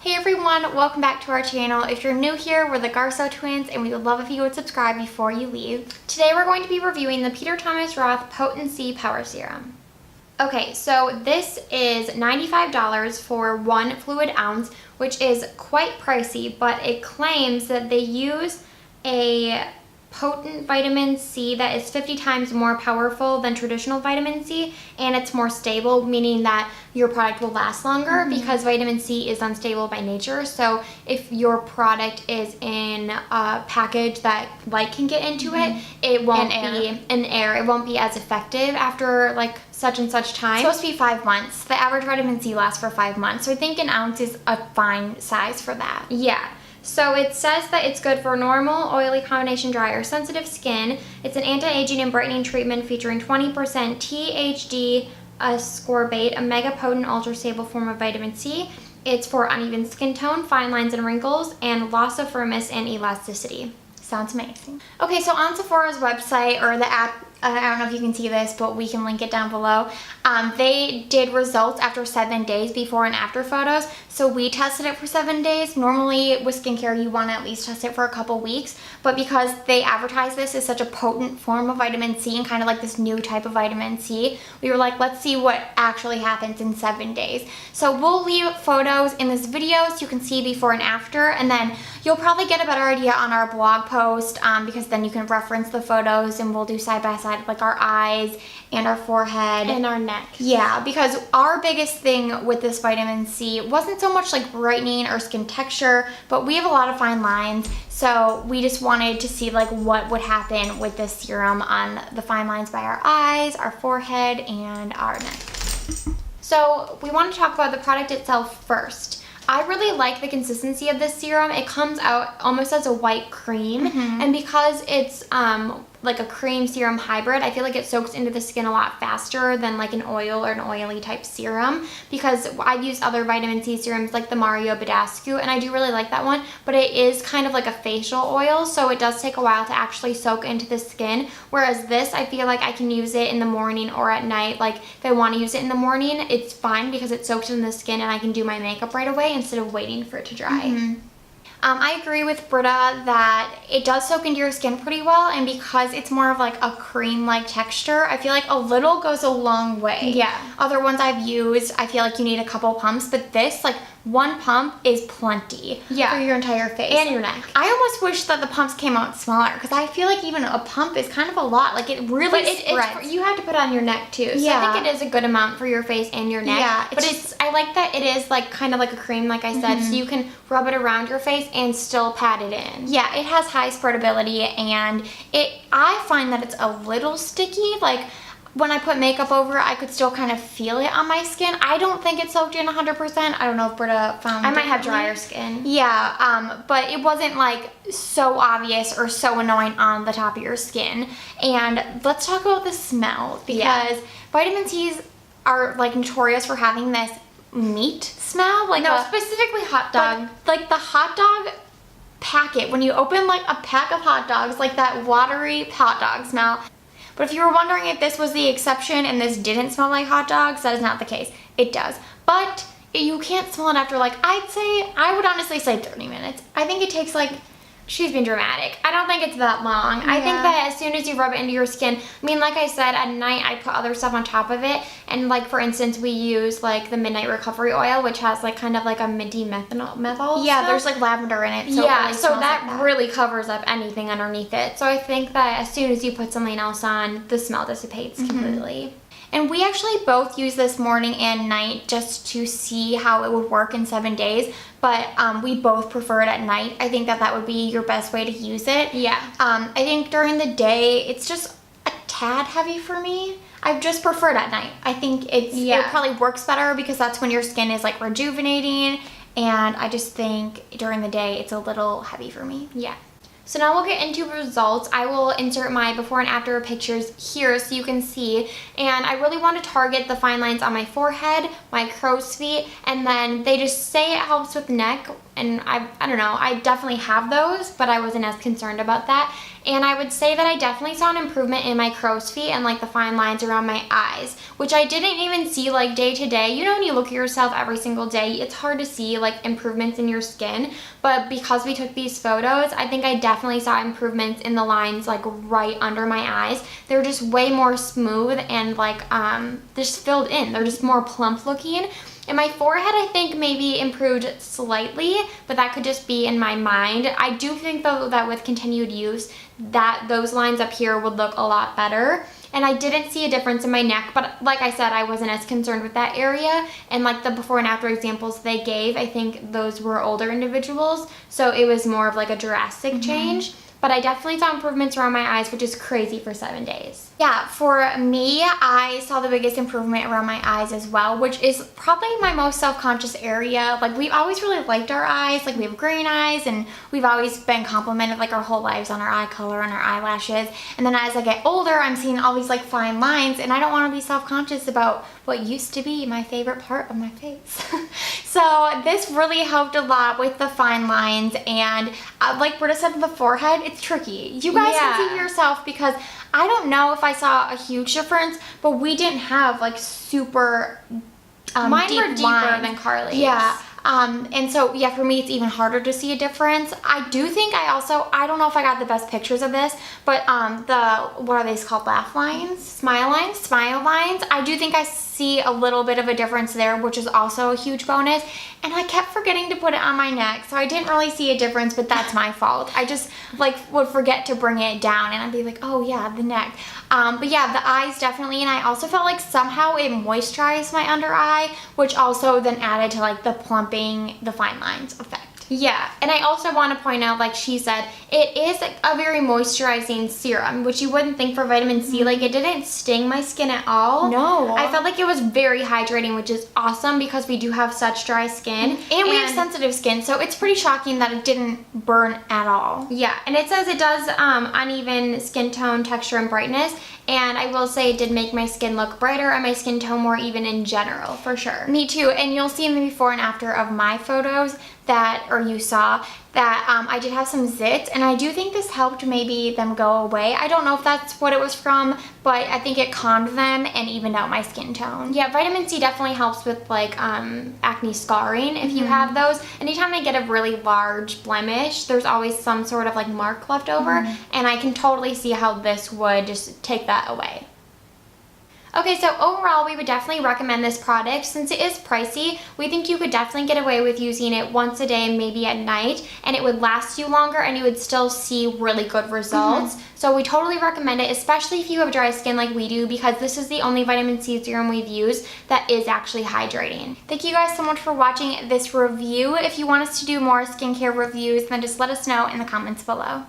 Hey everyone, welcome back to our channel. If you're new here, we're the Garso twins and we would love if you would subscribe before you leave. Today we're going to be reviewing the Peter Thomas Roth Potency Power Serum. Okay, so this is $95 for 1 fluid ounce, which is quite pricey, but it claims that they use a potent vitamin C that is 50 times more powerful than traditional vitamin C, and it's more stable, meaning that your product will last longer because vitamin C is unstable by nature. So if your product is in a package that light can get into it won't be in air. It won't be as effective after like such and such time. It's supposed to be 5 months. The average vitamin C lasts for 5 months. So I think an ounce is a fine size for that. Yeah. So it says that it's good for normal, oily, combination dry, or sensitive skin. It's an anti-aging and brightening treatment featuring 20% THD ascorbate, a mega potent ultra stable form of vitamin C. It's for uneven skin tone, fine lines and wrinkles, and loss of firmness and elasticity. Sounds amazing. Okay, so on Sephora's website, or the app, I don't know if you can see this, but we can link it down below. They did results after 7 days, before and after photos. So we tested it for 7 days. Normally with skincare, you want to at least test it for a couple weeks. But because they advertise this as such a potent form of vitamin C and kind of like this new type of vitamin C, we were like, let's see what actually happens in 7 days. So we'll leave photos in this video so you can see before and after. And then you'll probably get a better idea on our blog post because then you can reference the photos and we'll do side by side like our eyes and our forehead and our neck. Yeah, because our biggest thing with this vitamin C wasn't so much like brightening or skin texture, but we have a lot of fine lines, so we just wanted to see like what would happen with this serum on the fine lines by our eyes, our forehead, and our neck. So we want to talk about the product itself first. I really like the consistency of this serum. It comes out almost as a white cream, and because it's like a cream serum hybrid, I feel like it soaks into the skin a lot faster than like an oil or an oily type serum, because I've used other vitamin C serums like the Mario Badescu, and I do really like that one, but it is kind of like a facial oil, so it does take a while to actually soak into the skin, whereas this, I feel like I can use it in the morning or at night. Like if I want to use it in the morning, it's fine because it soaks in the skin and I can do my makeup right away instead of waiting for it to dry. I agree with Britta that it does soak into your skin pretty well, and because it's more of like a cream-like texture, I feel like a little goes a long way. Yeah. Other ones I've used, I feel like you need a couple pumps, but this, like, 1 pump is plenty for your entire face. And your neck. I almost wish that the pumps came out smaller, because I feel like even a pump is kind of a lot. Like, it really spreads. You have to put it on your neck too. So I think it is a good amount for your face and your neck. Yeah. But I like that it is like kind of like a cream, like I said, so you can rub it around your face and still pat it in. Yeah, it has high spreadability, and I find that it's a little sticky. Like, when I put makeup over it, I could still kind of feel it on my skin. I don't think it soaked in 100%. I don't know if Britta found I might have drier skin. Yeah, but it wasn't like so obvious or so annoying on the top of your skin. And let's talk about the smell, because vitamin C's are like notorious for having this meat smell. Like specifically hot dog. Like the hot dog packet, when you open like a pack of hot dogs, like that watery hot dog smell. But if you were wondering if this was the exception and this didn't smell like hot dogs, that is not the case. It does. But you can't smell it after like, I would honestly say 30 minutes. I think it takes like, she's being dramatic. I don't think it's that long. I think that as soon as you rub it into your skin, I mean, like I said, at night I put other stuff on top of it. And like, for instance, we use like the Midnight Recovery Oil, which has like kind of like a minty methyl Yeah, stuff. There's like lavender in it. So yeah, it really so that like really covers up anything underneath it. So I think that as soon as you put something else on, the smell dissipates completely. And we actually both use this morning and night just to see how it would work in 7 days. But we both prefer it at night. I think that would be your best way to use it. Yeah. I think during the day, it's just a tad heavy for me. I just prefer it at night. I think it probably works better because that's when your skin is like rejuvenating. And I just think during the day, it's a little heavy for me. Yeah. So now we'll get into results. I will insert my before and after pictures here so you can see. And I really want to target the fine lines on my forehead, my crow's feet, and then they just say it helps with neck. And I don't know, I definitely have those, but I wasn't as concerned about that. and I would say that I definitely saw an improvement in my crow's feet and like the fine lines around my eyes, which I didn't even see like day to day. You know, when you look at yourself every single day, it's hard to see like improvements in your skin, but because we took these photos, I think I definitely saw improvements in the lines like right under my eyes. They're just way more smooth and like just filled in. They're just more plump looking. And my forehead, I think, maybe improved slightly, but that could just be in my mind. I do think, though, that with continued use, that those lines up here would look a lot better. And I didn't see a difference in my neck, but like I said, I wasn't as concerned with that area. And like the before and after examples they gave, I think those were older individuals, so it was more of like a drastic change. But I definitely saw improvements around my eyes, which is crazy for 7 days. Yeah, for me, I saw the biggest improvement around my eyes as well, which is probably my most self-conscious area. Like, we've always really liked our eyes. Like, we have green eyes, and we've always been complimented, like, our whole lives on our eye color and our eyelashes. And then as I get older, I'm seeing all these, like, fine lines, and I don't want to be self-conscious about what used to be my favorite part of my face. So this really helped a lot with the fine lines, and like Britta said, the forehead, it's tricky. You guys can see for yourself, because I don't know if I saw a huge difference, but we didn't have like super Mine deep were deeper lines than Carly's. Yeah. And so, yeah, for me, it's even harder to see a difference. I do think I don't know if I got the best pictures of this, but what are these called? Laugh lines? Smile lines? Smile lines. I do think I see a little bit of a difference there, which is also a huge bonus. And I kept forgetting to put it on my neck, so I didn't really see a difference, but that's my fault. I just like would forget to bring it down, and I'd be like, oh yeah, the neck. But yeah, the eyes definitely, and I also felt like somehow it moisturized my under eye, which also then added to like the plumping, the fine lines effect. Yeah, and I also want to point out, like she said, it is a very moisturizing serum, which you wouldn't think for vitamin C. Like, it didn't sting my skin at all. No. I felt like it was very hydrating, which is awesome because we do have such dry skin. And we have sensitive skin, so it's pretty shocking that it didn't burn at all. Yeah, and it says it does uneven skin tone, texture, and brightness. And I will say it did make my skin look brighter and my skin tone more even in general, for sure. Me too, and you'll see in the before and after of my photos you saw that I did have some zits, and I do think this helped maybe them go away. I don't know if that's what it was from, but I think it calmed them and evened out my skin tone. Yeah, vitamin C definitely helps with like acne scarring if you have those. Anytime I get a really large blemish, there's always some sort of like mark left over, and I can totally see how this would just take that away. Okay, so overall, we would definitely recommend this product. Since it is pricey, we think you could definitely get away with using it once a day, maybe at night, and it would last you longer and you would still see really good results. So we totally recommend it, especially if you have dry skin like we do, because this is the only vitamin C serum we've used that is actually hydrating. Thank you guys so much for watching this review. If you want us to do more skincare reviews, then just let us know in the comments below.